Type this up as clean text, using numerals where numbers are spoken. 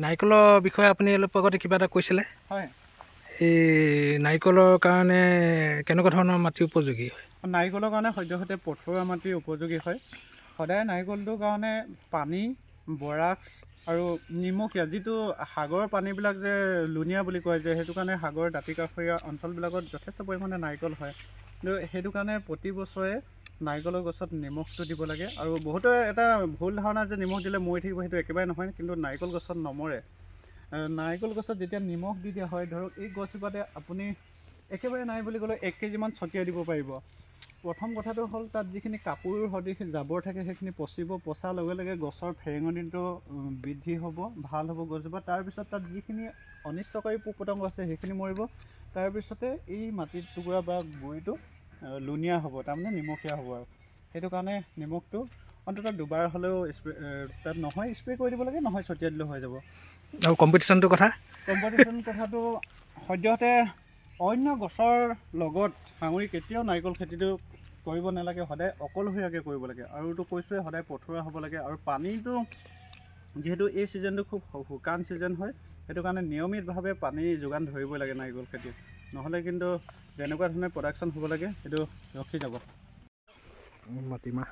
নাৰিকলৰ বিষয়ে আপুনি অলপ আগতে কিবা এটা কৈছিলে হয় এই নাৰিকলৰ কাৰণে কেনেকুৱা ধৰণৰ মাটি উপযোগী হয় নাৰিকলৰ কাৰণে সদ্যহতে পথৰুৱা মাটি উপযোগী হয় সদায় নাৰিকলটোৰ কাৰণে পানী বৰাক্স আৰু নিমখীয়া যিটো সাগৰৰ পানীবিলাক যে লুণীয়া বুলি কয় যে সেইটো কাৰণে সাগৰৰ দাঁতিকাষৰীয়া অঞ্চলবিলাকত যথেষ্ট পৰিমাণে নাৰিকল হয় কিন্তু সেইটো কাৰণে প্ৰতি বছৰে নাৰিকলৰ গছত নিমখটো দিব লাগে আৰু বহুতে এটা ভুল ধাৰণা যে নিমখ দিলে মৰি থাকিব সেইটো একেবাৰে নহয় কিন্তু নাৰিকল গছত নমৰে নাৰিকল গছত যেতিয়া নিমখ দি দিয়া হয় ধৰক এই গছজোপাতে আপুনি একেবাৰে নাই বুলি ক'লে 1 কেজিমান ছটিয়াই দিব পাৰিব প্ৰথম কথাটো হ'ল তাত যিখিনি কাপোৰ সদৃশ জাবৰ থাকে সেইখিনি পচিব পচাৰ লগে লগে গছৰ ফেৰেঙনিটো বৃদ্ধি হ'ব ভাল হ'ব গছজোপা তাৰপিছত তাত যিখিনি অনিষ্টকাৰী পোক পতংগ আছে সেইখিনি মৰিব তাৰপিছতে এই মাটিৰ টুকুৰা বা গুৰিটো লুণীয়া হ'ব তাৰমানে নিমখীয়া হ'ব আৰু সেইটো কাৰণে নিমখটো অন্ততঃ দুবাৰ হ'লেও তাত নহয় স্প্ৰে কৰি দিব লাগে নহয় ছটিয়াই দিলেও হৈ যাব আৰু কম্পিটিশ্যনটোৰ কথাটো সদ্যহতে অন্য গছৰ লগত সাঙুৰি কেতিয়াও নাৰিকল খেতিটো কৰিব নালাগে সদায় অকলশৰীয়াকৈ কৰিব লাগে আৰু এইটো কৈছোঁৱে সদায় পথৰুৱা হ'ব লাগে আৰু পানীটো যিহেতু এই ছিজনটো খুব শুকান ছিজন হয় সেইটো কাৰণে নিয়মিতভাৱে পানী যোগান ধৰিবই লাগে নাৰিকল খেতিত নহ'লে কিন্তু যেনেকুৱা ধৰণে প্ৰডাকশ্যন হ'ব লাগে সেইটো ৰখি যাব মাটিমাহ